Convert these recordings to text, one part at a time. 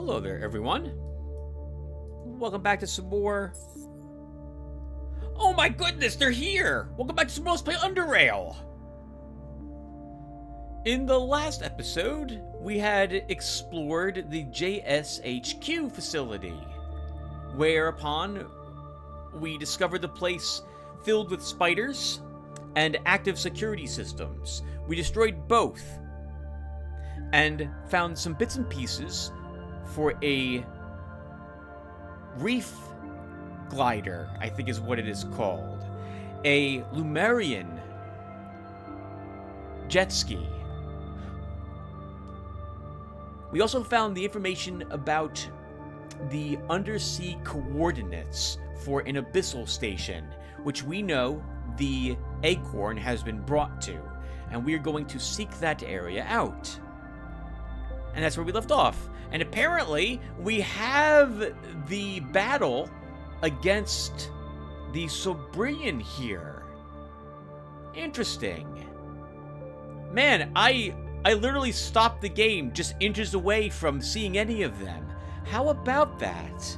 Hello there, everyone. Welcome back to some more... Oh my goodness, they're here! Welcome back to some more Let's Play Underrail! In the last episode, we had explored the JSHQ facility, whereupon we discovered the place filled with spiders and active security systems. We destroyed both, and found some bits and pieces for a reef glider, I think is what it is called. A Lotaeri jet ski. We also found the information about the undersea coordinates for an abyssal station, which we know the acorn has been brought to, and we are going to seek that area out. And that's where we left off. And apparently, we have the battle against the Sobrian here. Interesting. Man, I literally stopped the game just inches away from seeing any of them. How about that?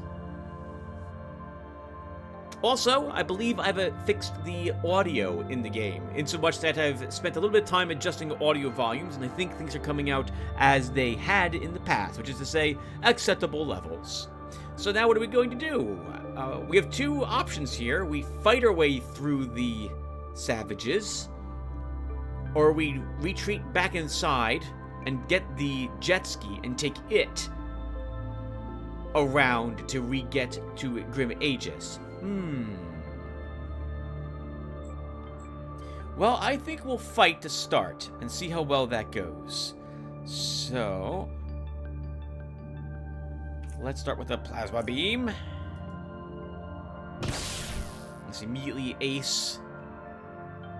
Also, I believe I've fixed the audio in the game, in so much that I've spent a little bit of time adjusting audio volumes, and I think things are coming out as they had in the past, which is to say, acceptable levels. So now what are we going to do? We have two options here. We fight our way through the savages, or we retreat back inside and get the jet ski and take it around to re-get to Grim Aegis. Well, I think we'll fight to start and see how well that goes. So, let's start with a plasma beam. Let's immediately ace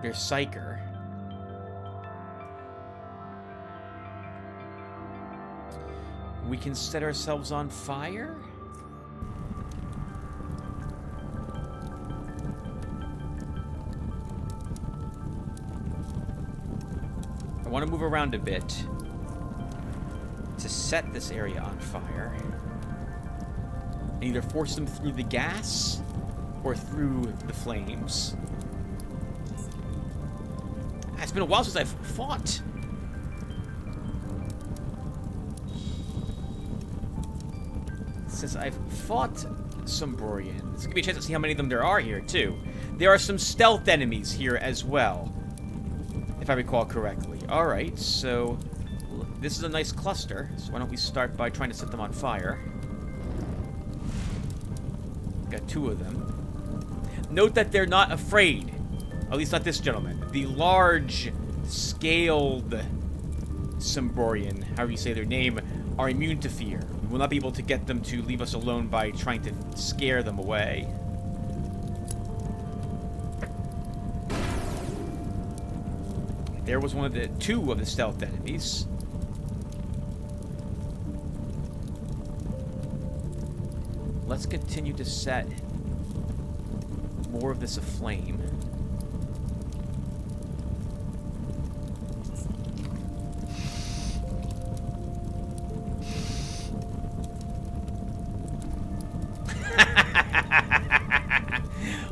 their psyker. We can set ourselves on fire. I want to move around a bit to set this area on fire. And either force them through the gas or through the flames. It's been a while since I've fought. Some Brorian. There's gonna be a chance to see how many of them there are here, too. There are some stealth enemies here as well, if I recall correctly. Alright, so this is a nice cluster, so why don't we start by trying to set them on fire. Got two of them. Note that they're not afraid. At least not this gentleman. The large-scaled Symbrorian, however you say their name, are immune to fear. We will not be able to get them to leave us alone by trying to scare them away. There was two of the stealth enemies. Let's continue to set more of this aflame.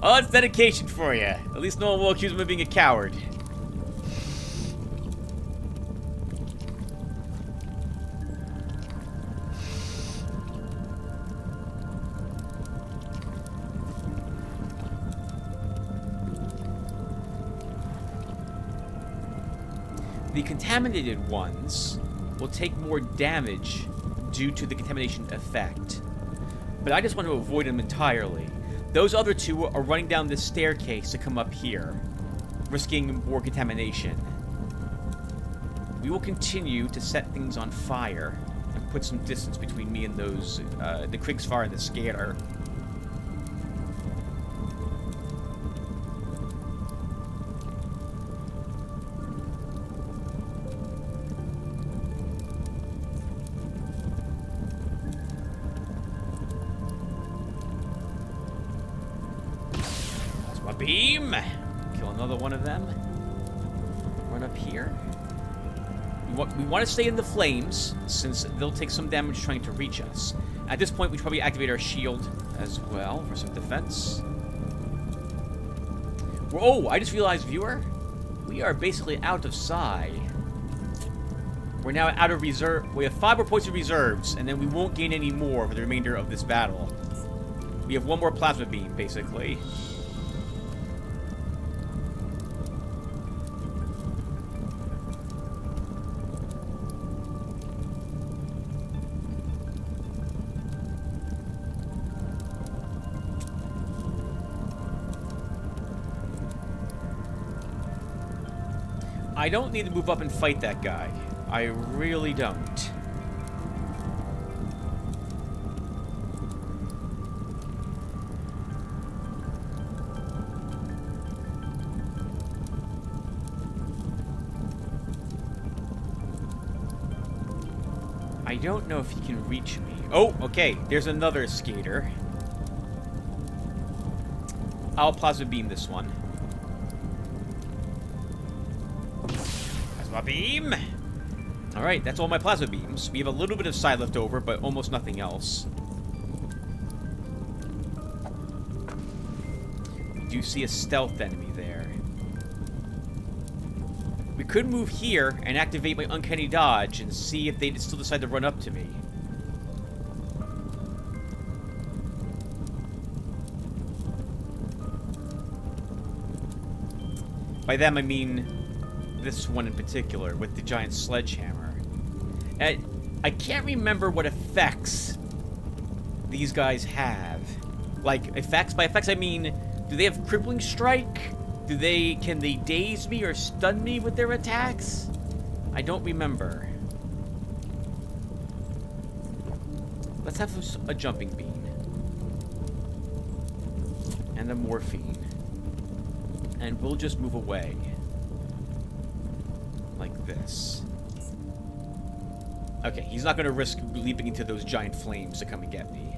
Oh, it's dedication for you. At least no one will accuse him of being a coward. The contaminated ones will take more damage due to the contamination effect, but I just want to avoid them entirely. Those other two are running down this staircase to come up here, risking more contamination. We will continue to set things on fire and put some distance between me and those, the Kriegsfire and the Scanner. Beam! Kill another one of them. Run up here. We want to stay in the flames, since they'll take some damage trying to reach us. At this point, we should probably activate our shield as well for some defense. Oh, I just realized, viewer, we are basically out of psi. We're now out of reserve. We have 5 more points of reserves, and then we won't gain any more for the remainder of this battle. We have 1 more plasma beam, basically. I don't need to move up and fight that guy. I really don't. I don't know if he can reach me. Oh, okay. There's another skater. I'll plasma beam this one. Plasma beam! Alright, that's all my plasma beams. We have a little bit of psi left over, but almost nothing else. We do see a stealth enemy there. We could move here and activate my uncanny dodge and see if they still decide to run up to me. By them, I mean this one in particular, with the giant sledgehammer. I can't remember what effects these guys have. Like, effects? By effects, I mean, do they have crippling strike? Can they daze me or stun me with their attacks? I don't remember. Let's have a jumping bean. And a morphine. And we'll just move away. Like this. Okay, he's not going to risk leaping into those giant flames to come and get me.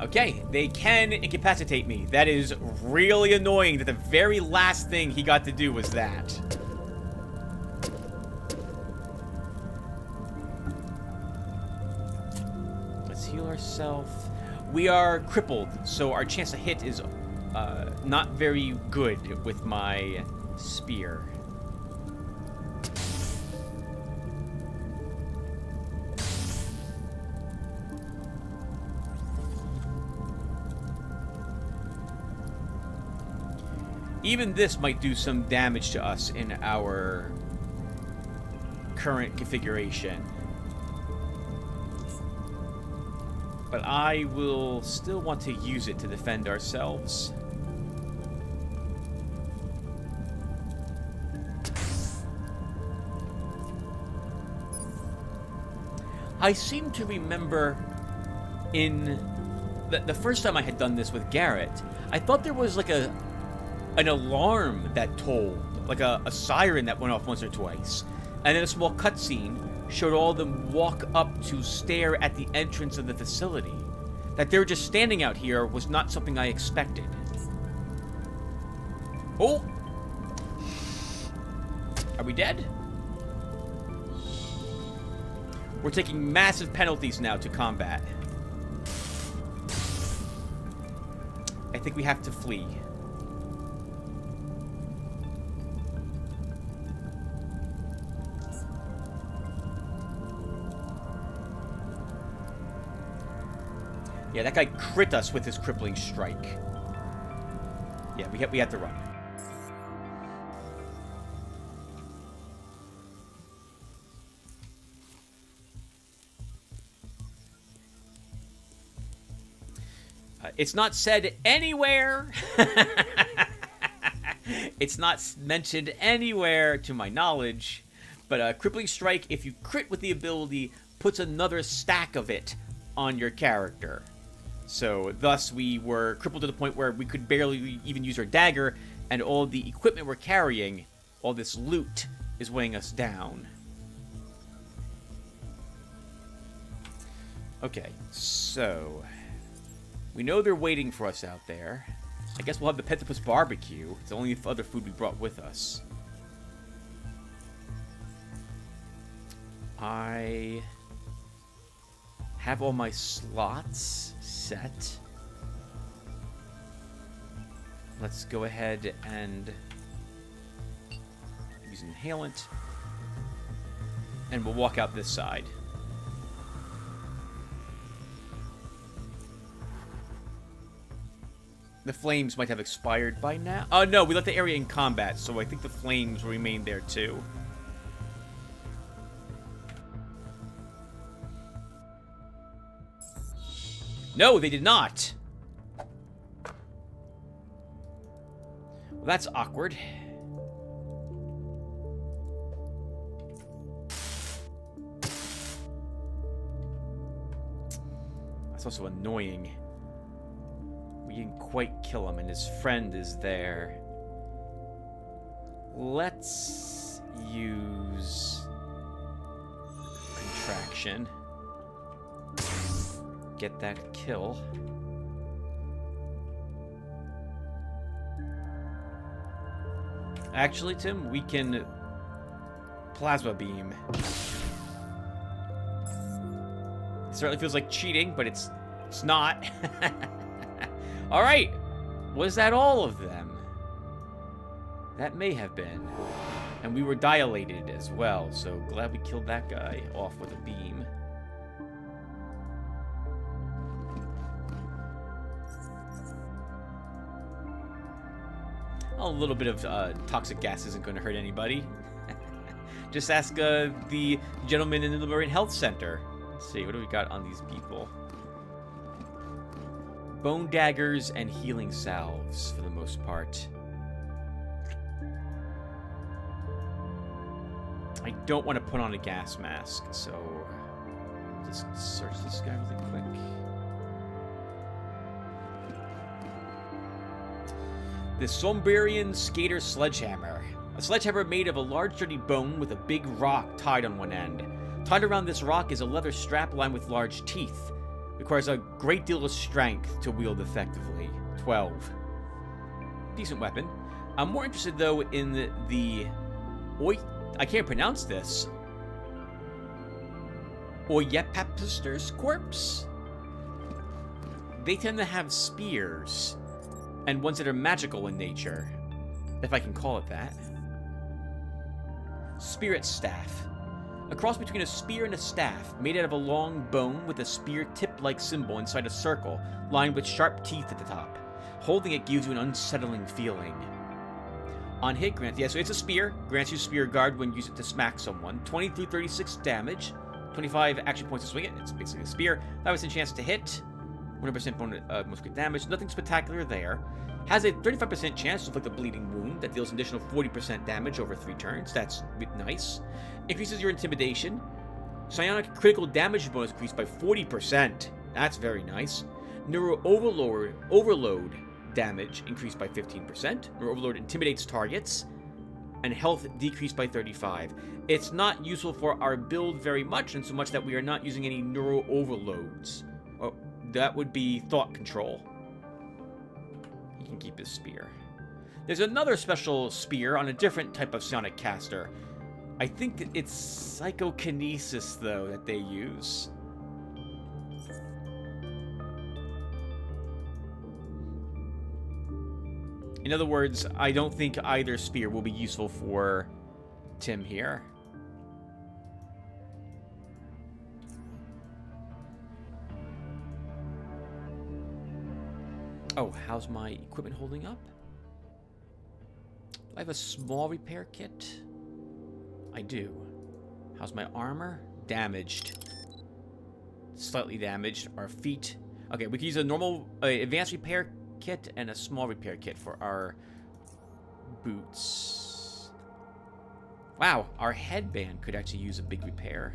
Okay, they can incapacitate me. That is really annoying that the very last thing he got to do was that. Let's heal ourselves. We are crippled, so our chance to hit is not very good with my spear. Even this might do some damage to us in our current configuration. But I will still want to use it to defend ourselves. I seem to remember in the first time I had done this with Garrett, I thought there was like an alarm that tolled, like a siren that went off once or twice. And then a small cutscene showed all of them walk up to stare at the entrance of the facility. That they were just standing out here was not something I expected. Oh! Are we dead? We're taking massive penalties now to combat. I think we have to flee. Yeah, that guy crit us with his crippling strike. Yeah, we have to run. It's not said anywhere. It's not mentioned anywhere to my knowledge. But crippling strike, if you crit with the ability, puts another stack of it on your character. So, thus, we were crippled to the point where we could barely even use our dagger, and all the equipment we're carrying, all this loot, is weighing us down. Okay, so We know they're waiting for us out there. I guess we'll have the Pentapus barbecue. It's the only other food we brought with us. I have all my slots set. Let's go ahead and use inhalant. And we'll walk out this side. The flames might have expired by now. Oh, no, we left the area in combat, so I think the flames will remain there, too. No, they did not. Well, that's awkward. That's also annoying. We didn't quite kill him, and his friend is there. Let's use contraction. Get that kill. Actually, Tim, we can plasma beam. It certainly feels like cheating, but it's not. All right. Was that all of them? That may have been. And we were dilated as well, so glad we killed that guy off with a beam. A little bit of toxic gas isn't going to hurt anybody. Just ask the gentleman in the Librarian Health Center. Let's see, what do we got on these people? Bone daggers and healing salves, for the most part. I don't want to put on a gas mask, so just search this guy really quick. The Sombrerian Skater Sledgehammer. A sledgehammer made of a large sturdy bone with a big rock tied on one end. Tied around this rock is a leather strap lined with large teeth. Requires a great deal of strength to wield effectively. 12. Decent weapon. I'm more interested, though, in the I can't pronounce this. Oyepapisters corpse? They tend to have spears. And ones that are magical in nature, if I can call it that. Spirit Staff. A cross between a spear and a staff, made out of a long bone with a spear tip-like symbol inside a circle, lined with sharp teeth at the top. Holding it gives you an unsettling feeling. On hit, grants... Yeah, so it's a spear. Grants you spear guard when you use it to smack someone. 20 through 36 damage. 25 action points to swing it. It's basically a spear. 5% chance to hit. 100% bonus most crit damage. Nothing spectacular there. Has a 35% chance to inflict a bleeding wound that deals an additional 40% damage over 3 turns. That's nice. Increases your intimidation. Psionic critical damage bonus increased by 40%. That's very nice. Neuro overload damage increased by 15%. Neuro overload intimidates targets. And health decreased by 35. It's not useful for our build very much, in so much that we are not using any neuro overloads. Oh, that would be thought control. He can keep his spear. There's another special spear on a different type of psionic caster. I think it's psychokinesis, though, that they use. In other words, I don't think either spear will be useful for Tim here. Oh, how's my equipment holding up? Do I have a small repair kit? I do. How's my armor? Damaged. Slightly damaged. Our feet. Okay, we can use a normal advanced repair kit and a small repair kit for our boots. Wow, our headband could actually use a big repair.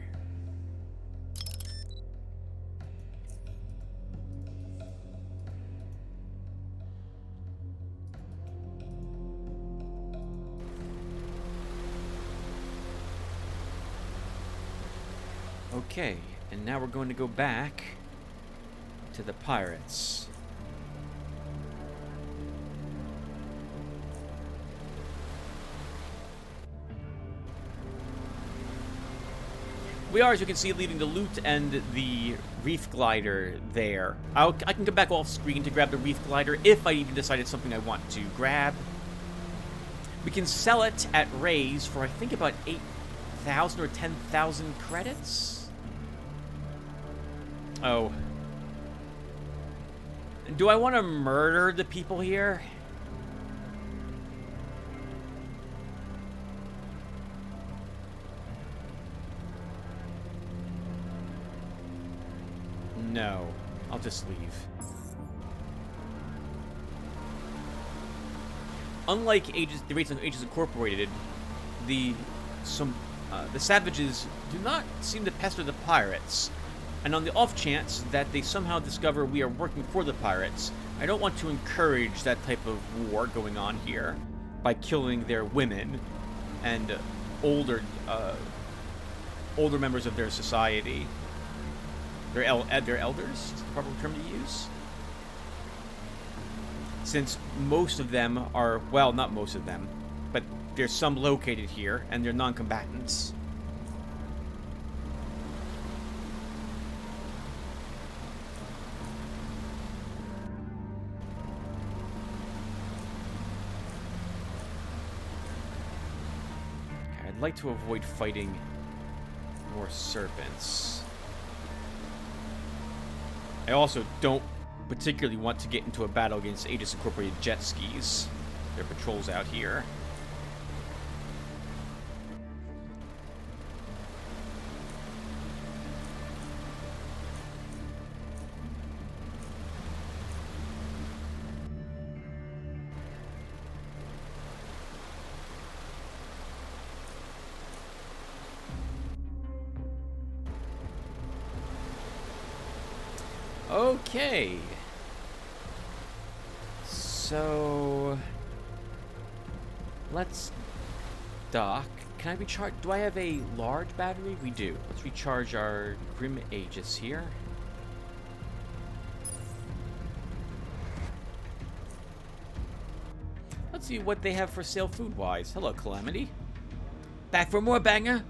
Okay, and now we're going to go back to the pirates. We are, as you can see, leaving the loot and the reef glider there. I can come back off screen to grab the reef glider if I even decided something I want to grab. We can sell it at Raise for, I think, about 8,000 or 10,000 credits. Oh. Do I want to murder the people here? No, I'll just leave. Unlike the rates on Ages Incorporated, the savages do not seem to pester the pirates. And on the off chance that they somehow discover we are working for the pirates, I don't want to encourage that type of war going on here by killing their women and older members of their society. Their elders is the proper term to use. Since most of them are, well, not most of them, but there's some located here, and they're non-combatants. Okay, I'd like to avoid fighting more serpents. I also don't particularly want to get into a battle against Aegis Incorporated jet skis. Their patrols out here. Okay. So let's dock. Can I recharge? Do I have a large battery? We do. Let's recharge our Grim Aegis here. Let's see what they have for sale food-wise. Hello, Calamity. Back for more, banger.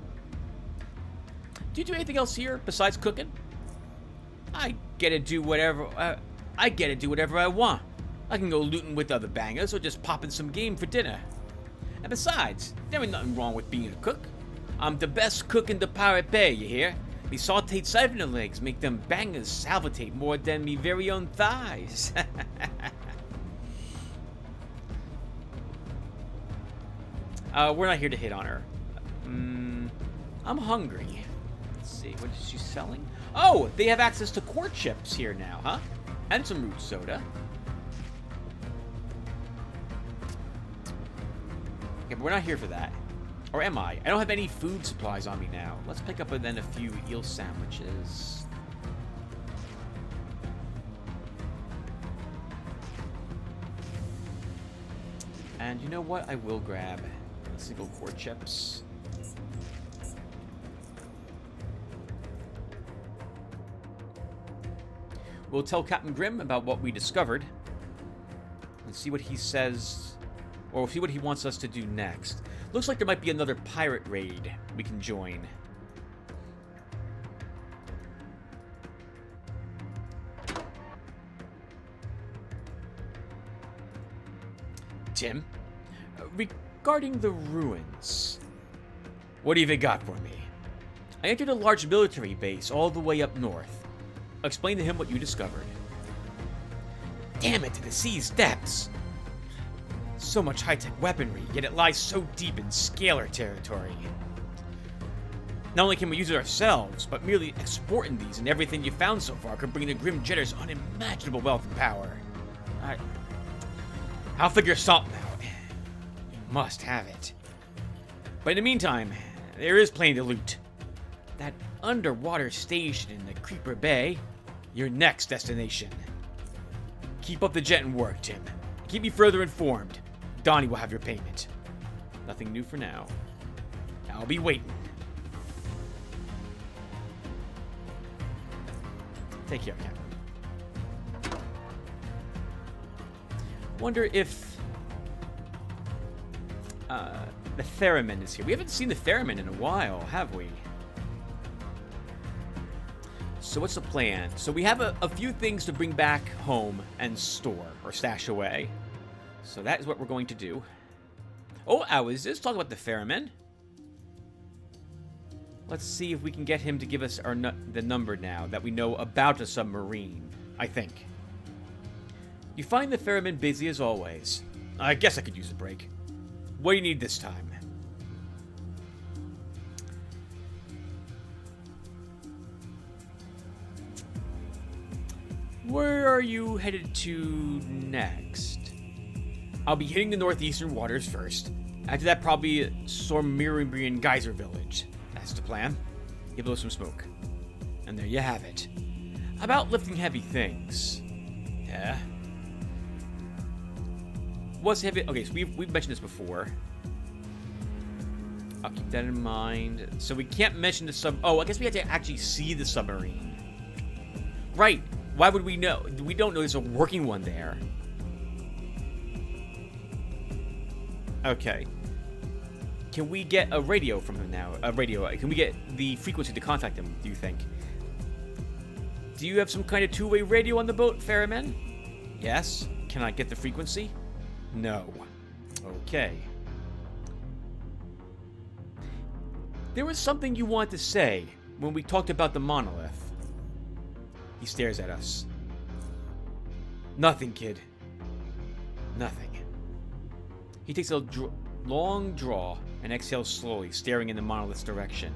Do you do anything else here besides cooking? I get to do whatever I want. I can go looting with other bangers or just pop in some game for dinner. And besides, there ain't nothing wrong with being a cook. I'm the best cook in the Pirate Bay, you hear? Me sauteed siphon legs make them bangers salivate more than me very own thighs. We're not here to hit on her. I'm hungry. Let's see, what is she selling? Oh, they have access to core chips here now, huh? And some root soda. Okay, but we're not here for that. Or am I? I don't have any food supplies on me now. Let's pick up then a few eel sandwiches. And you know what? I will grab a single core chips. We'll tell Captain Grimm about what we discovered and see what he says, or see what he wants us to do next. Looks like there might be another pirate raid we can join. Tim, regarding the ruins, what have you got for me? I entered a large military base all the way up north. Explain to him what you discovered. Damn it, to the sea's depths! So much high-tech weaponry, yet it lies so deep in scalar territory. Not only can we use it ourselves, but merely exporting these and everything you found so far could bring the Grim Jetters unimaginable wealth and power. I'll figure something out. You must have it. But in the meantime, there is plenty to loot. That underwater station in the Creeper Bay, your next destination. Keep up the jetting work, Tim. Keep me further informed. Donnie will have your payment. Nothing new for now. I'll be waiting. Take care, Captain. Wonder if the Theremin is here. We haven't seen the Theremin in a while, have we? so what's the plan? So we have a few things to bring back home and store or stash away. So that is what we're going to do. Oh, how is this? Talk about the ferryman. Let's see if we can get him to give us the number now that we know about a submarine, I think. You find the ferryman busy as always. I guess I could use a break. What do you need this time? Where are you headed to next? I'll be hitting the northeastern waters first. After that, probably Sormirian Geyser Village. That's the plan. You blow some smoke. And there you have it. About lifting heavy things. Yeah. What's heavy? Okay, so we've mentioned this before. I'll keep that in mind. So we can't mention the sub... Oh, I guess we have to actually see the submarine. Right. Why would we know? We don't know there's a working one there. Okay. Can we get a radio from him now? A radio. Can we get the frequency to contact him, do you think? Do you have some kind of two-way radio on the boat, ferryman? Yes. Can I get the frequency? No. Okay. There was something you wanted to say when we talked about the monolith. He stares at us. Nothing, kid. Nothing. He takes a long draw and exhales slowly, staring in the monolith's direction.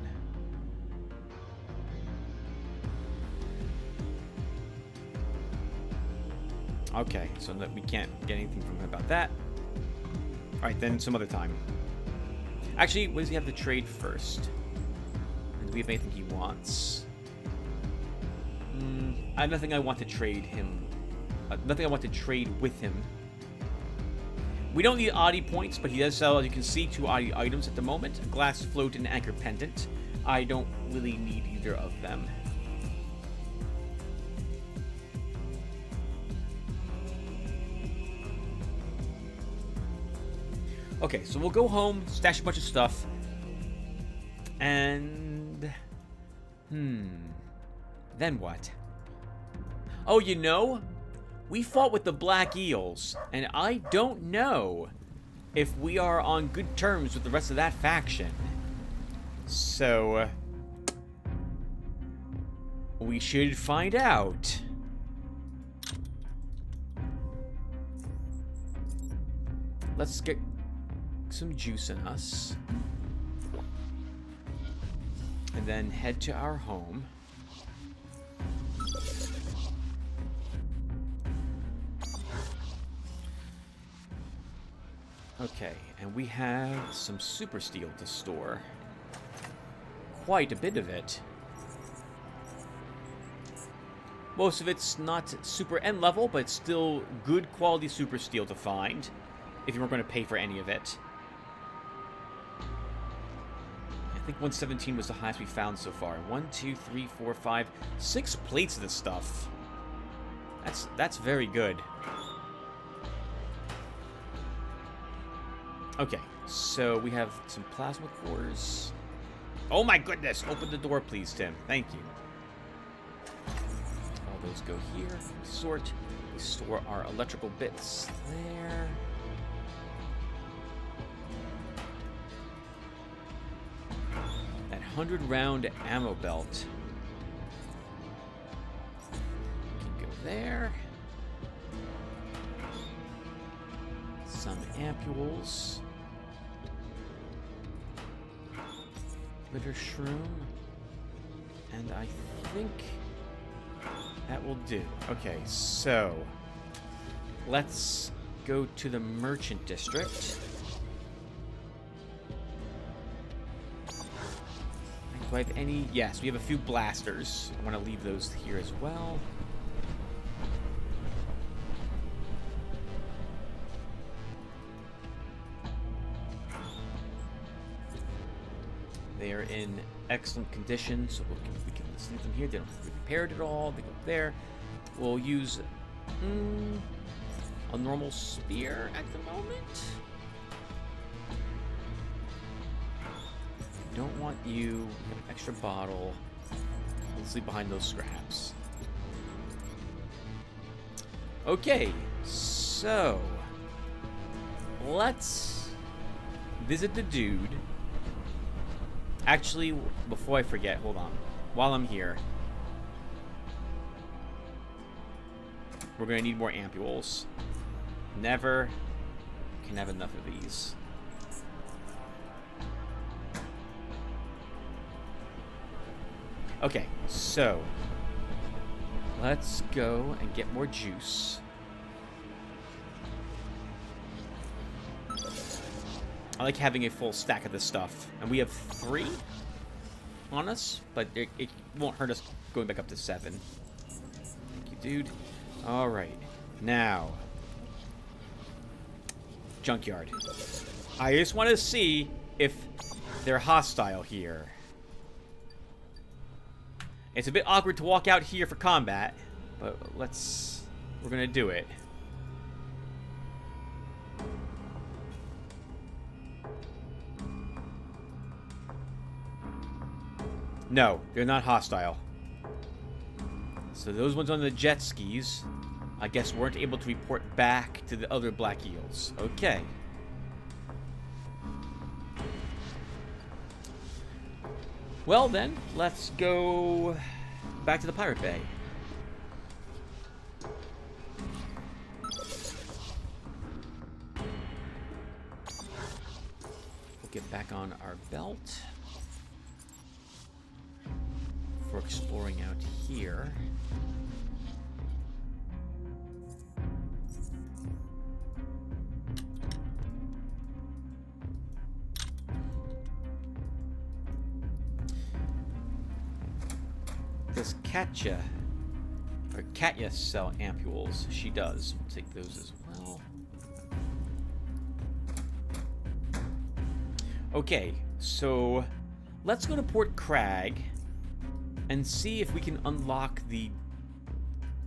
Okay, so that we can't get anything from him about that. Alright, then some other time. Actually, what does he have to trade first? And do we have anything he wants? I have nothing I want to trade him. Nothing I want to trade with him. We don't need Oddie points, but he does sell, as you can see, 2 Oddie items at the moment. A glass float and anchor pendant. I don't really need either of them. Okay, so we'll go home, stash a bunch of stuff, and... Then what? Oh, you know, we fought with the Black Eels, and I don't know if we are on good terms with the rest of that faction. So, we should find out. Let's get some juice in us. And then head to our home. Okay, and we have some super steel to store. Quite a bit of it. Most of it's not super end level, but it's still good quality super steel to find, if you weren't going to pay for any of it. I think 117 was the highest we found so far. 1, 2, 3, 4, 5, 6 plates of this stuff. That's very good. Okay, so we have some plasma cores. Oh my goodness! Open the door, please, Tim. Thank you. All those go here. We sort. We store our electrical bits there. That 100-round ammo belt can go there. Some ampules. Glitter shroom. And I think that will do. Okay, so let's go to the merchant district. Do I have any? Yes, we have a few blasters. I want to leave those here as well. They are in excellent condition, so we can leave them here. They don't have to be repaired at all. They go there. We'll use a normal spear at the moment. Don't want you. We have an extra bottle. Let's leave behind those scraps. Okay, so let's visit the dude. Actually, before I forget, hold on. While I'm here, we're gonna need more ampules. Never can have enough of these. Okay, so let's go and get more juice. I like having a full stack of this stuff. And we have 3 on us, but it won't hurt us going back up to 7. Thank you, dude. Alright. Now, junkyard. I just want to see if they're hostile here. It's a bit awkward to walk out here for combat, but we're gonna do it. No, they're not hostile. So those ones on the jet skis, I guess, weren't able to report back to the other black eels. Okay. Well then, let's go back to the Pirate Bay. We'll get back on our belt for exploring out here. Does Katya sell ampules? She does. We'll take those as well. Okay, so let's go to Port Crag and see if we can unlock the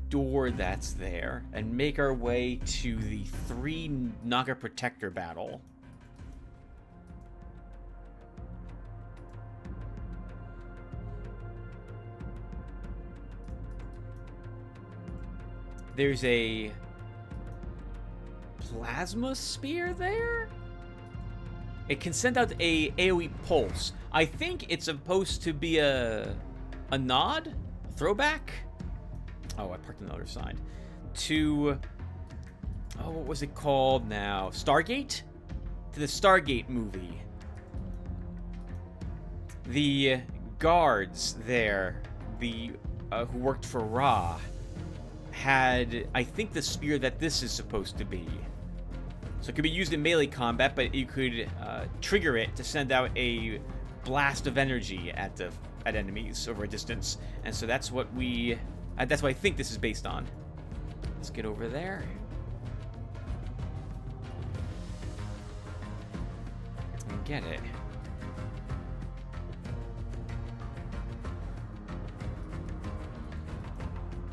door that's there and make our way to the 3 Naga Protector battle. There's a plasma spear there? It can send out a AoE pulse. I think it's supposed to be a nod? Throwback? Oh, I parked on the other side. To... oh, what was it called now? Stargate? To the Stargate movie. The guards there, who worked for Ra, had, I think, the spear that this is supposed to be. So it could be used in melee combat, but you could trigger it to send out a blast of energy at enemies over a distance. And so that's what that's what I think this is based on. Let's get over there. And get it.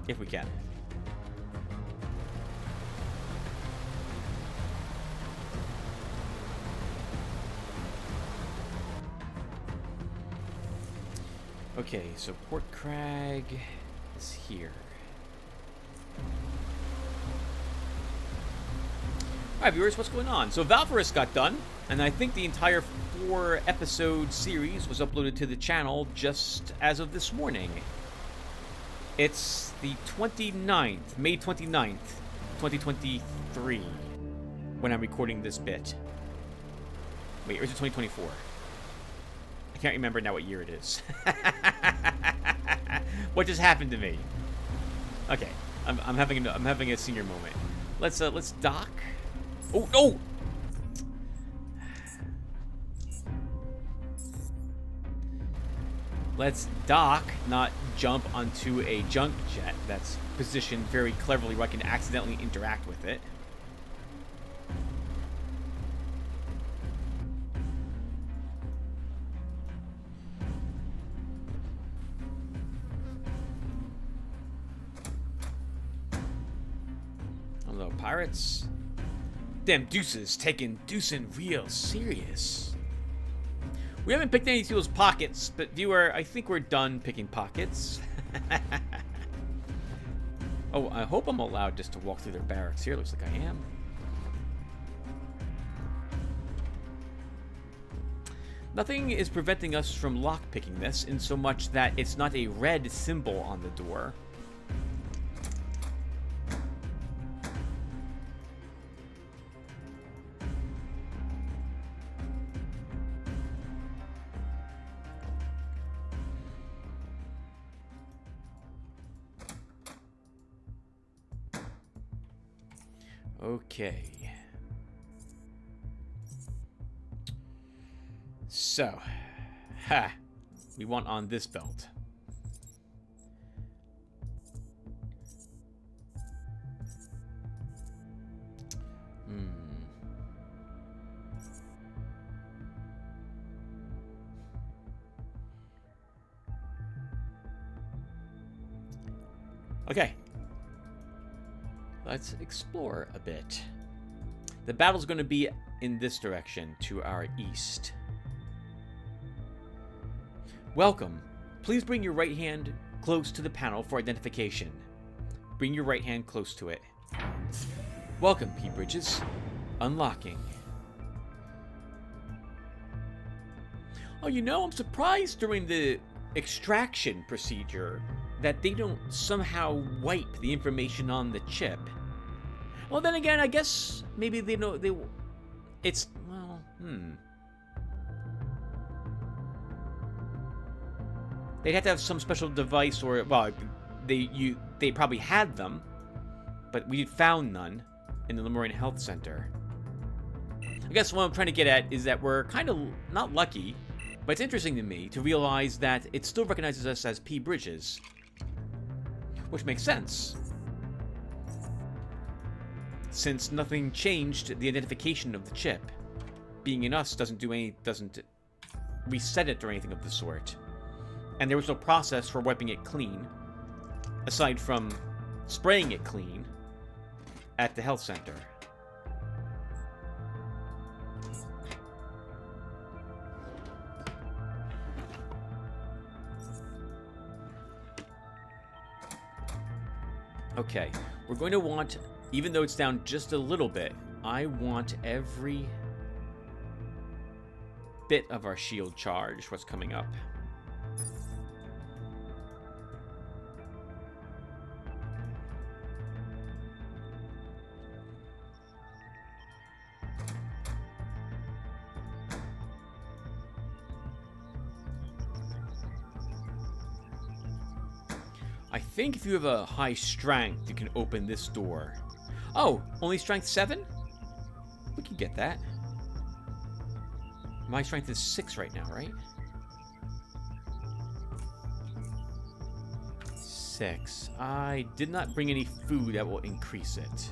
If we can. Okay, so Port Crag is here. Alright, viewers, what's going on? So Valvorous got done, and I think the entire 4-episode series was uploaded to the channel just as of this morning. It's the 29th, May 29th, 2023, when I'm recording this bit. Wait, or is it 2024? I can't remember now what year it is. What just happened to me? Okay, I'm having a senior moment. Let's dock. Oh no! Let's dock, not jump onto a junk jet that's positioned very cleverly where I can accidentally interact with it. Hello, pirates. Them deuces taking deucing real serious. We haven't picked any of those pockets, but viewer, I think we're done picking pockets. Oh, I hope I'm allowed just to walk through their barracks here. Looks like I am. Nothing is preventing us from lockpicking this, in so much that it's not a red symbol on the door. Okay. So, we want on this belt. Okay. Let's explore a bit. The battle's going to be in this direction, to our east. Welcome. Please bring your right hand close to the panel for identification. Bring your right hand close to it. Welcome, P. Bridges. Unlocking. Oh, you know, I'm surprised during the extraction procedure that they don't somehow wipe the information on the chip. Well, then again, I guess maybe they know it's, well, They'd have to have some special device, or, well, they probably had them, but we found none in the Lemurian Health Center. I guess what I'm trying to get at is that we're kind of not lucky, but it's interesting to me to realize that it still recognizes us as P. Bridges, which makes sense, since nothing changed the identification of the chip. Being in us doesn't reset it or anything of the sort. And there was no process for wiping it clean, aside from spraying it clean at the health center. Okay, we're going to want, even though it's down just a little bit, I want every bit of our shield charge, what's coming up. I think if you have a high strength, you can open this door. Oh, only strength 7? We can get that. My strength is 6 right now, right? 6. I did not bring any food that will increase it.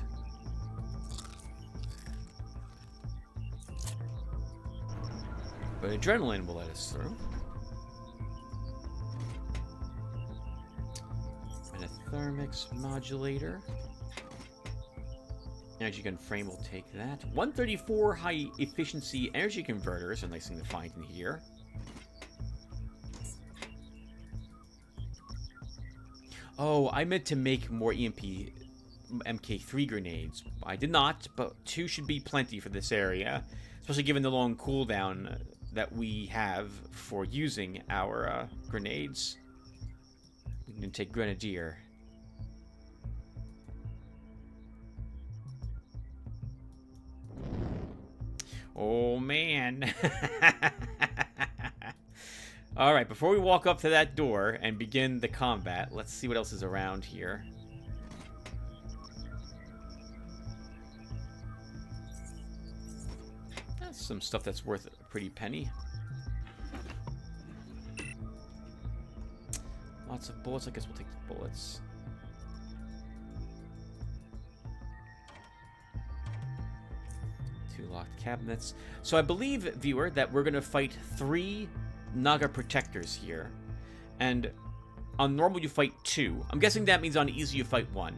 But adrenaline will let us through. Thermix modulator. Energy gun frame will take that. 134 high efficiency energy converters, a nice thing to find in here. Oh, I meant to make more EMP MK3 grenades. I did not, but 2 should be plenty for this area, especially given the long cooldown that we have for using our grenades. We can take Grenadier. Oh, man. Alright, before we walk up to that door and begin the combat, let's see what else is around here. That's some stuff that's worth a pretty penny. Lots of bullets. I guess we'll take the bullets. Locked cabinets. So I believe, viewer, that we're going to fight 3 Naga protectors here. And on normal you fight 2. I'm guessing that means on easy you fight 1.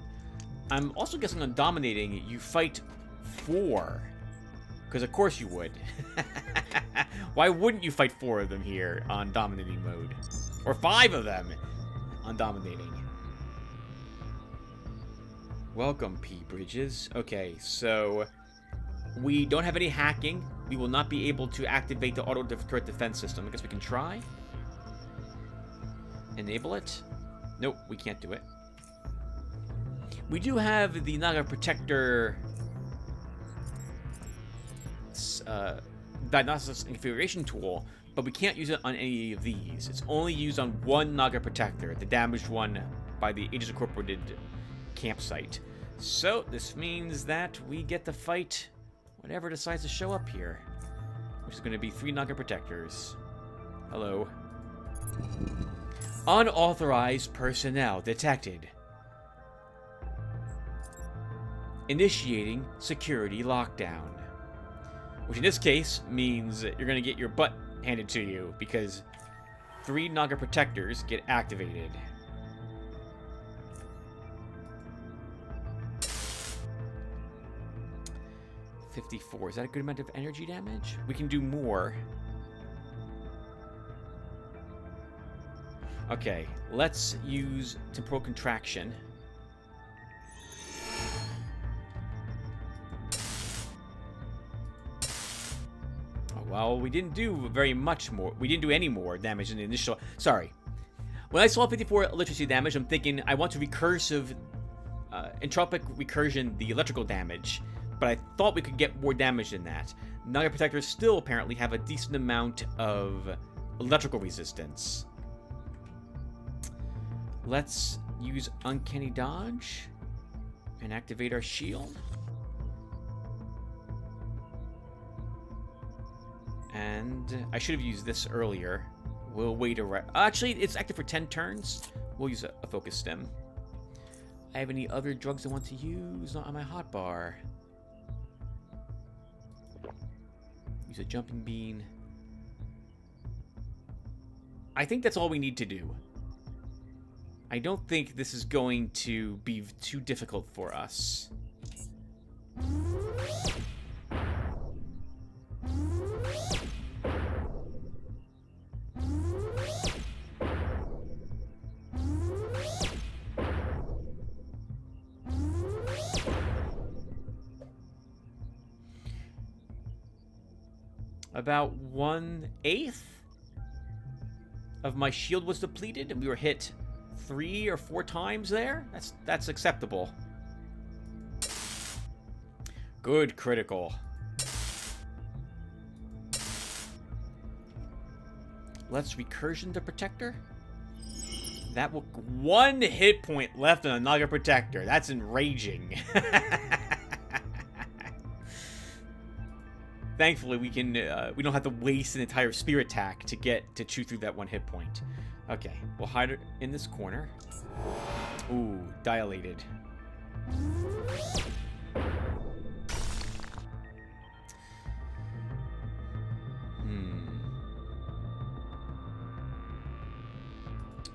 I'm also guessing on dominating you fight 4 Because of course you would. Why wouldn't you fight 4 of them here on dominating mode? Or 5 of them on dominating. Welcome, P. Bridges. Okay, so we don't have any hacking. We will not be able to activate the auto turret defense system. I guess we can try. Enable it. Nope, we can't do it. We do have the Naga Protector diagnostics and configuration tool, but we can't use it on any of these. It's only used on one Naga Protector, the damaged one by the Aegis Incorporated campsite. So this means that we get to fight whatever decides to show up here, which is going to be 3 Naga Protectors. Hello. Unauthorized personnel detected. Initiating security lockdown. Which in this case means you're going to get your butt handed to you because 3 Naga Protectors get activated. $54. Is that a good amount of energy damage? We can do more. Okay, let's use temporal contraction. Oh, well, we didn't do very much more. We didn't do any more damage in the initial... Sorry. When I saw 54 electricity damage, I'm thinking I want to recursive... entropic recursion the electrical damage. But I thought we could get more damage than that. Naga Protectors still apparently have a decent amount of electrical resistance. Let's use Uncanny Dodge and activate our shield. And I should have used this earlier. We'll wait a... Actually, it's active for 10 turns. We'll use a focus stem. I have any other drugs I want to use? Not on my hotbar. Use a jumping bean. I think that's all we need to do. I don't think this is going to be too difficult for us. About 1/8 of my shield was depleted, and we were hit 3 or 4 times there. That's acceptable. Good critical. Let's recursion the Protector. That will 1 hit point left on a Naga Protector. That's enraging. Thankfully, we can we don't have to waste an entire Spirit attack to chew through that 1 hit point. Okay, we'll hide it in this corner. Ooh, dilated.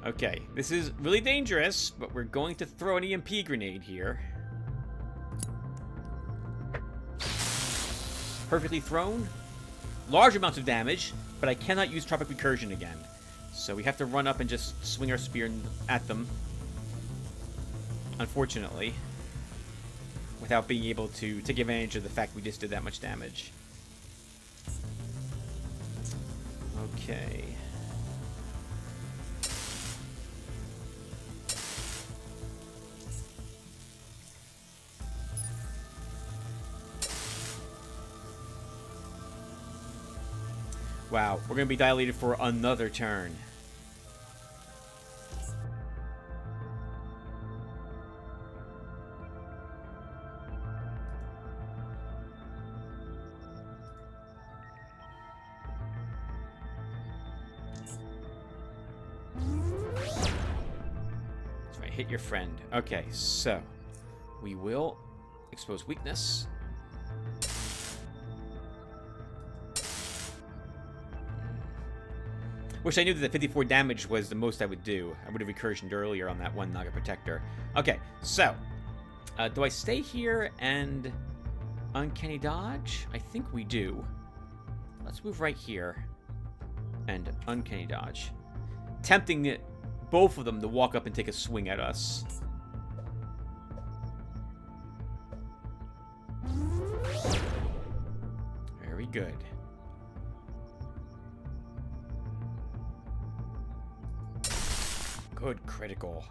Okay, this is really dangerous, but we're going to throw an EMP grenade here. Perfectly thrown. Large amounts of damage, but I cannot use Tropic Recursion again. So we have to run up and just swing our spear at them. Unfortunately. Without being able to take advantage of the fact we just did that much damage. Okay. Wow, we're going to be dilated for another turn. That's right, hit your friend. Okay, so we will expose weakness. Wish I knew that the 54 damage was the most I would do. I would have recursioned earlier on that 1 Naga Protector. Okay, so do I stay here and Uncanny dodge? I think we do. Let's move right here. And uncanny dodge. Tempting both of them to walk up and take a swing at us. Very good. Good critical.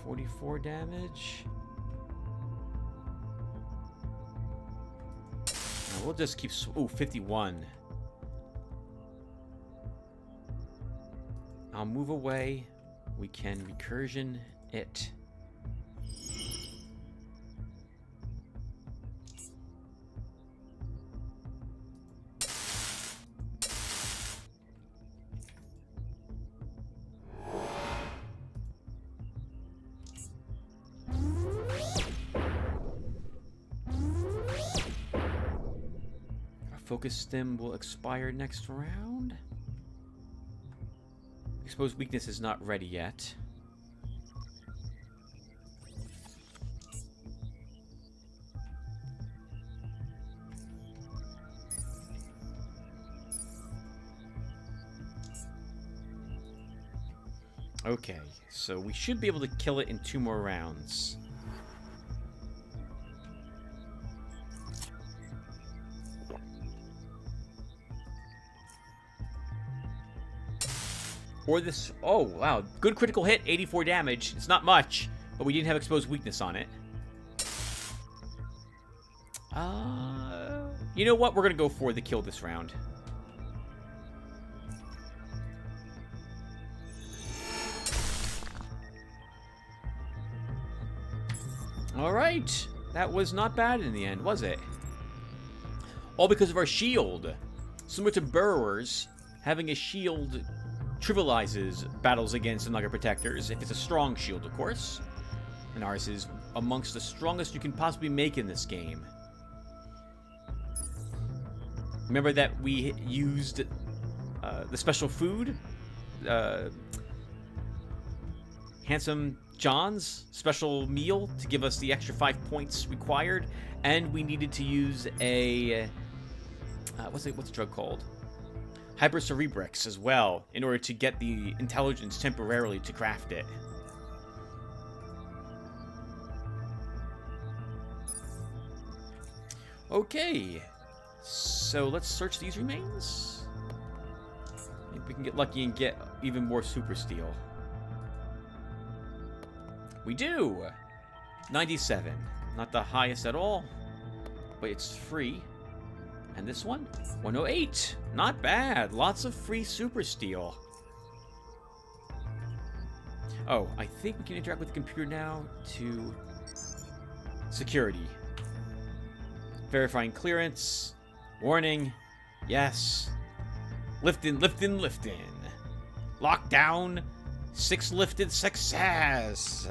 44 damage. We'll just keep... Ooh, 51. I'll move away. We can recursion it. Focus stem will expire next round. Exposed weakness is not ready yet. Okay, so we should be able to kill it in 2 more rounds. Or this... Oh, wow. Good critical hit, 84 damage. It's not much, but we didn't have exposed weakness on it. You know what? We're going to go for the kill this round. Alright. That was not bad in the end, was it? All because of our shield. Similar to burrowers, having a shield trivializes battles against Nugget Protectors, if it's a strong shield, of course. And ours is amongst the strongest you can possibly make in this game. Remember that we used the special food? Handsome John's special meal to give us the extra 5 points required. And we needed to use a... what's the drug called? Hypercerebrix as well, in order to get the intelligence temporarily to craft it. Okay, so let's search these remains. Maybe we can get lucky and get even more super steel. We do! 97. Not the highest at all, but it's free. And this one? 108. Not bad. Lots of free super steel. Oh, I think we can interact with the computer now to... Security. Verifying clearance. Warning. Yes. Liftin', liftin', liftin'. Lockdown. 6 lifted success.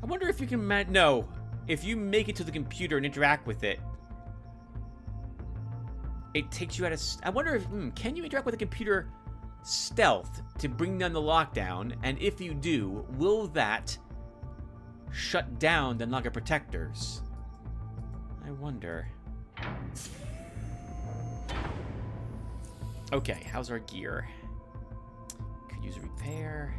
I wonder if you can... No. If you make it to the computer and interact with it, it takes you out of... I wonder if... can you interact with the computer stealth to bring down the lockdown? And if you do, will that shut down the Nugget Protectors? I wonder. Okay, how's our gear? Could use a repair.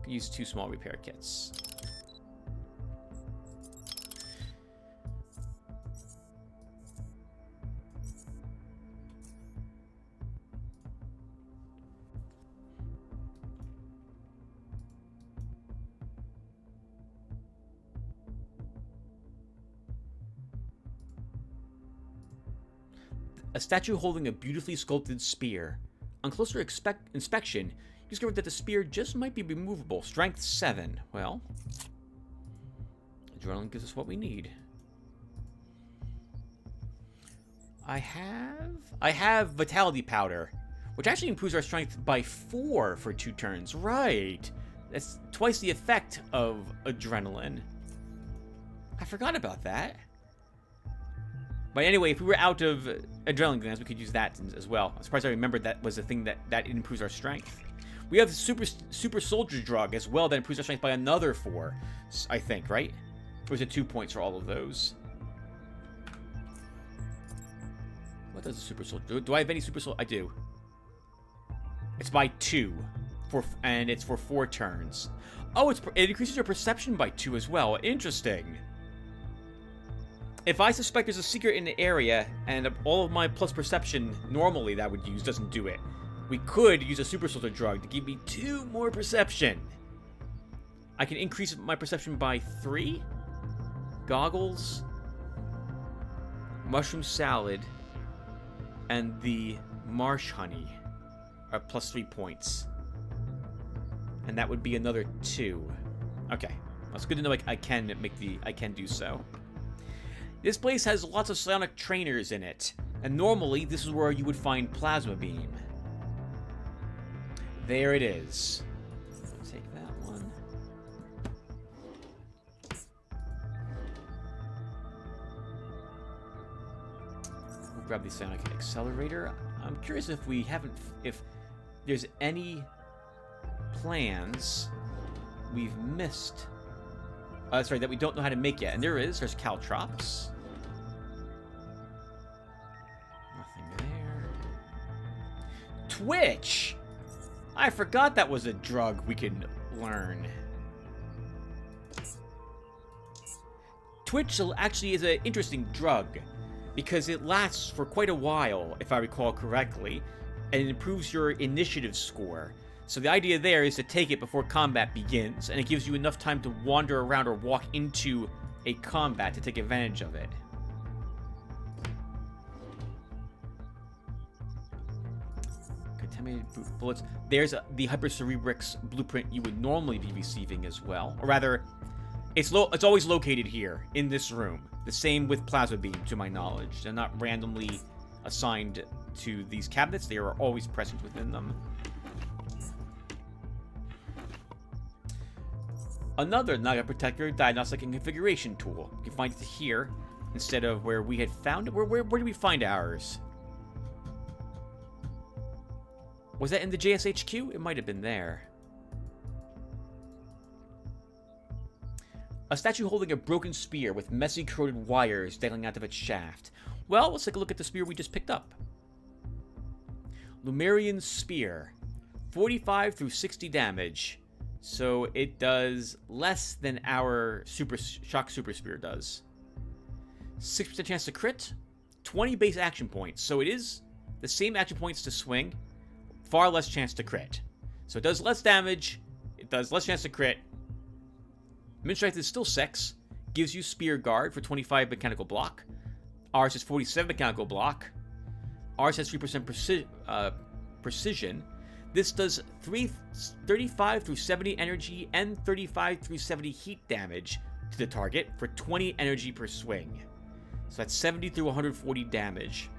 Use 2 small repair kits. A statue holding a beautifully sculpted spear. On closer inspection, you discovered that the spear just might be removable. Strength 7. Well, adrenaline gives us what we need. I have vitality powder, which actually improves our strength by 4 for 2 turns. Right. That's twice the effect of adrenaline. I forgot about that. But anyway, if we were out of adrenaline glands, we could use that as well. I'm surprised I remembered that was the thing that improves our strength. We have the super soldier drug as well that improves our strength by another 4, I think, right? Or is it 2 points for all of those? What does a super soldier do? I have any super soldier? I do. It's by 2, and it's for 4 turns. Oh, it increases your perception by 2 as well. Interesting. If I suspect there's a secret in the area, and all of my plus perception normally that would use doesn't do it, we could use a super soldier drug to give me 2 more perception. I can increase my perception by 3. Goggles, mushroom salad, and the marsh honey are plus 3 points. And that would be another 2. Okay. That's good to know I can do so. This place has lots of psionic trainers in it, and normally this is where you would find Plasma Beam. There it is. I'll take that one. We'll grab the Psionic Accelerator. I'm curious if there's any plans we've missed. Sorry, that we don't know how to make yet. And there is. There's Caltrops. Nothing there. Twitch! I forgot that was a drug we can learn. Twitch actually is an interesting drug because it lasts for quite a while, if I recall correctly, and it improves your initiative score. So the idea there is to take it before combat begins, and it gives you enough time to wander around or walk into a combat to take advantage of it. Contaminated bullets. There's the Hypercerebrix blueprint you would normally be receiving as well. Or rather, it's always located here, in this room. The same with Plasma Beam, to my knowledge. They're not randomly assigned to these cabinets. They are always present within them. Another Naga Protector diagnostic and configuration tool. You can find it here instead of where we had found it. Where did we find ours? Was that in the JSHQ? It might have been there. A statue holding a broken spear with messy corroded wires dangling out of its shaft. Well, let's take a look at the spear we just picked up. Lumerian Spear. 45 through 60 damage. So it does less than our Shock Super Spear does. 6% chance to crit, 20 base action points. So it is the same action points to swing, far less chance to crit. So it does less damage, it does less chance to crit. Min strength is still 6, gives you Spear Guard for 25 mechanical block. Ours is 47 mechanical block. Ours has 3% precision. This does 35 through 70 energy and 35 through 70 heat damage to the target for 20 energy per swing. So that's 70 through 140 damage.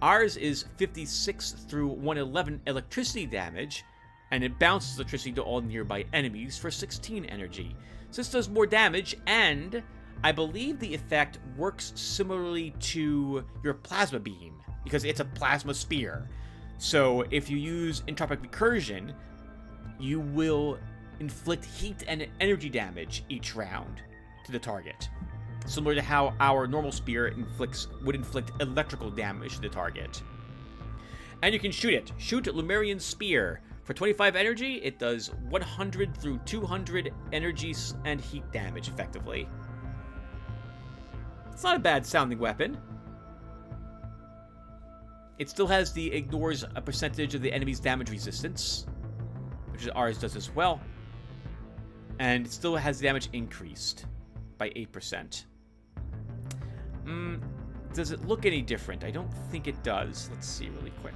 Ours is 56 through 111 electricity damage, and it bounces electricity to all nearby enemies for 16 energy. So this does more damage, and I believe the effect works similarly to your Plasma Beam, because it's a plasma spear. So if you use Entropic Recursion, you will inflict heat and energy damage each round to the target. Similar to how our normal spear would inflict electrical damage to the target. And you can shoot it. Shoot Lumerian Spear. For 25 energy, it does 100 through 200 energy and heat damage, effectively. It's not a bad sounding weapon. It still ignores a percentage of the enemy's damage resistance, which ours does as well. And it still has damage increased by 8%. Does it look any different? I don't think it does. Let's see really quick.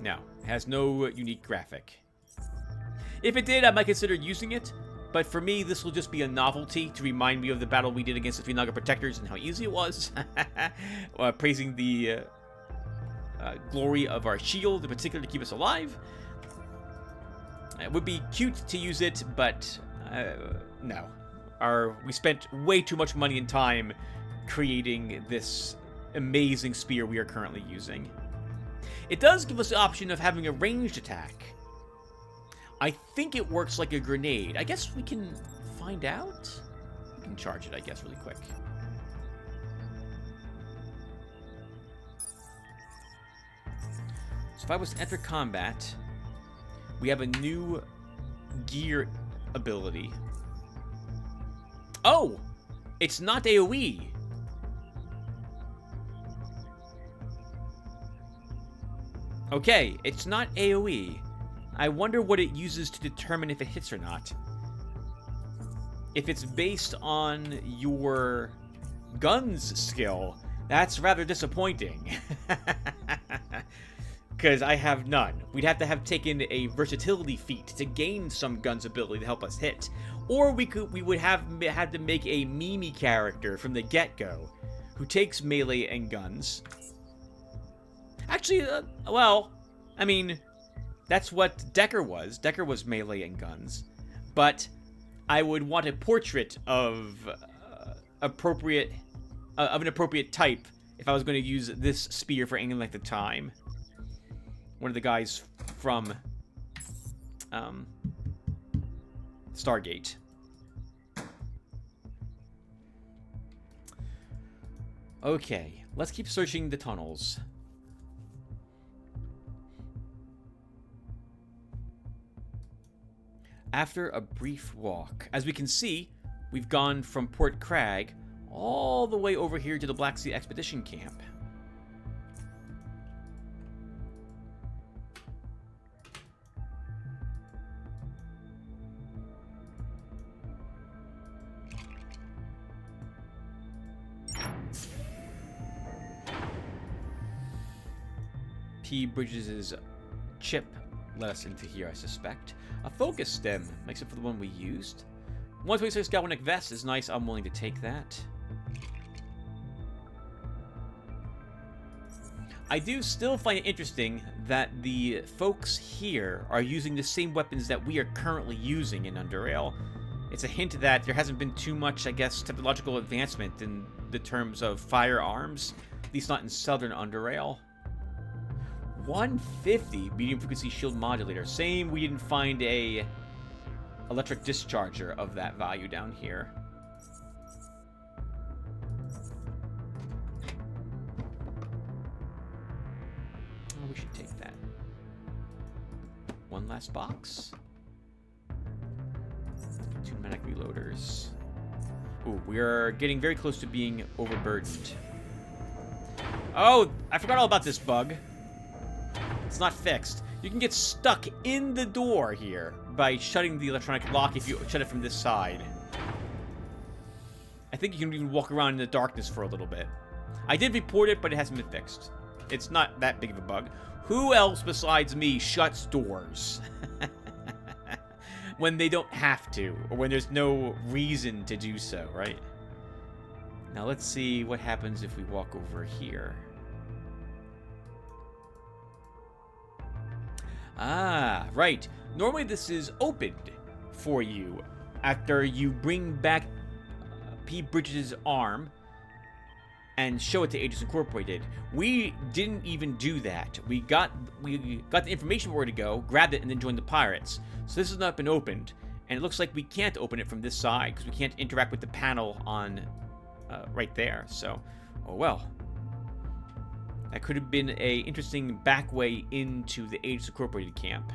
No, it has no unique graphic. If it did, I might consider using it, but for me, this will just be a novelty to remind me of the battle we did against the 3 Naga Protectors and how easy it was. Praising the glory of our shield, in particular, to keep us alive. It would be cute to use it, but no. We spent way too much money and time creating this amazing spear we are currently using. It does give us the option of having a ranged attack. I think it works like a grenade. I guess we can find out? We can charge it, I guess, really quick. So if I was to enter combat, we have a new gear ability. Oh! It's not AoE! Okay, it's not AoE. I wonder what it uses to determine if it hits or not. If it's based on your guns skill, that's rather disappointing. Because I have none. We'd have to have taken a versatility feat to gain some guns ability to help us hit. Or we would have had to make a Mimi character from the get-go who takes melee and guns. Actually, well, I mean, that's what Decker was. Decker was melee and guns. But I would want a portrait of an appropriate type if I was going to use this spear for any length of time. One of the guys from Stargate. Okay, let's keep searching the tunnels. After a brief walk, as we can see, we've gone from Port Crag all the way over here to the Black Sea Expedition Camp. P. Bridges' chip let us into here, I suspect. A focus stem, makes it for the one we used. 126 galvanic vest is nice, I'm willing to take that. I do still find it interesting that the folks here are using the same weapons that we are currently using in Underrail. It's a hint that there hasn't been too much, I guess, technological advancement in the terms of firearms, at least not in Southern Underrail. 150 medium frequency shield modulator. Same, we didn't find a electric discharger of that value down here. Oh, we should take that. One last box. 2 medic reloaders. Ooh, we are getting very close to being overburdened. Oh, I forgot all about this bug. It's not fixed. You can get stuck in the door here by shutting the electronic lock if you shut it from this side. I think you can even walk around in the darkness for a little bit. I did report it, but it hasn't been fixed. It's not that big of a bug. Who else besides me shuts doors? When they don't have to, or when there's no reason to do so, right? Now let's see what happens if we walk over here. Ah, right. Normally this is opened for you after you bring back P. Bridges' arm and show it to Agents Incorporated. We didn't even do that. We got the information where to go, grabbed it, and then joined the pirates. So this has not been opened, and it looks like we can't open it from this side because we can't interact with the panel on right there. So, oh well. That could have been a interesting back way into the Agents Incorporated camp.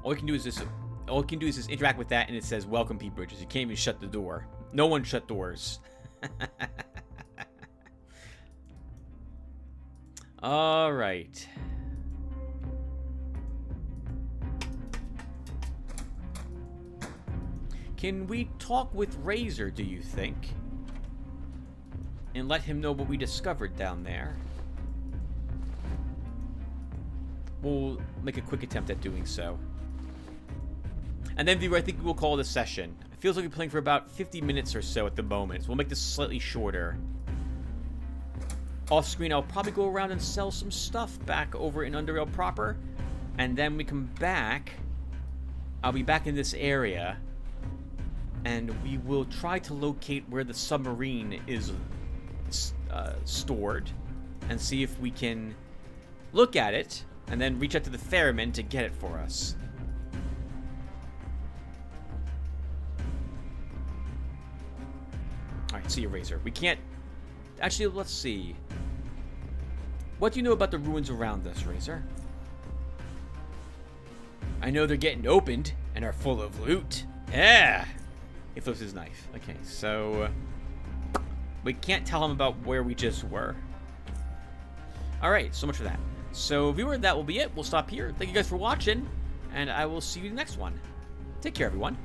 All you can do is just interact with that, and it says "Welcome, P. Bridges." You can't even shut the door. No one shut doors. All right. Can we talk with Razor, do you think? And let him know what we discovered down there. We'll make a quick attempt at doing so. And then, viewer, I think we'll call it a session. It feels like we're playing for about 50 minutes or so at the moment. So we'll make this slightly shorter. Off screen, I'll probably go around and sell some stuff back over in Underrail proper. And then we come back. I'll be back in this area. And we will try to locate where the submarine is stored. And see if we can look at it. And then reach out to the ferryman to get it for us. Alright, see you, Razor. We can't... Actually, let's see. What do you know about the ruins around us, Razor? I know they're getting opened and are full of loot. Yeah! He flips his knife. Okay, so... we can't tell him about where we just were. Alright, so much for that. So, viewer, that will be it. We'll stop here. Thank you guys for watching, and I will see you in the next one. Take care, everyone.